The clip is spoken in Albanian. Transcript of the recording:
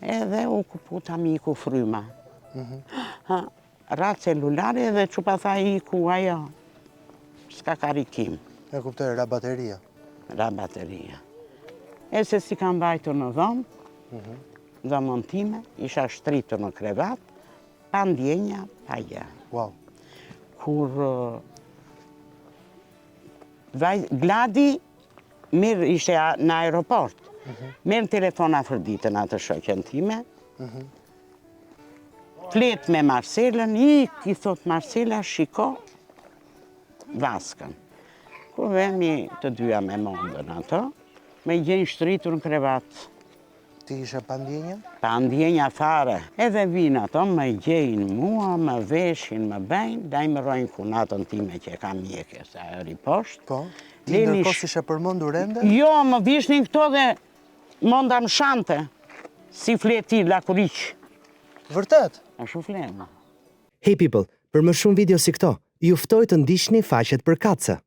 edhe u kuputa miku fryma. Ra celulari edhe që pa tha iku ajo, s'ka karikim. E kuptoj, ra bateria. Ra bateria. E se si kam bajtur në dhomë, dhomën time, isha shtritur në krevat, pa ndjenja, pa gjë. Wow. Kur Gladi mirë ishte në aeroport, merë telefon afër ditën atë shoqen time, flet me Marcelën, i thot Marcela, shiko, Vaskën. Kur vemi të dyja me mondën ato, me gjenë shtritur në krevat. Ti ishe pa ndjenja? Pa ndjenja fare. Edhe vinë ato, me gjejnë mua, me veshin, me bejnë, da i më rojnë kunatën time që ka mjekë, se eri poshtë. Po, ti ndërkohë ishe përmendur ende? Jo, më vishnin këto dhe monda më shante, si fleti lakuriq. Vërtet? A shu flenë. Hey people, për më shumë video si këto, ju ftoj të ndiqni faqet për Kaca.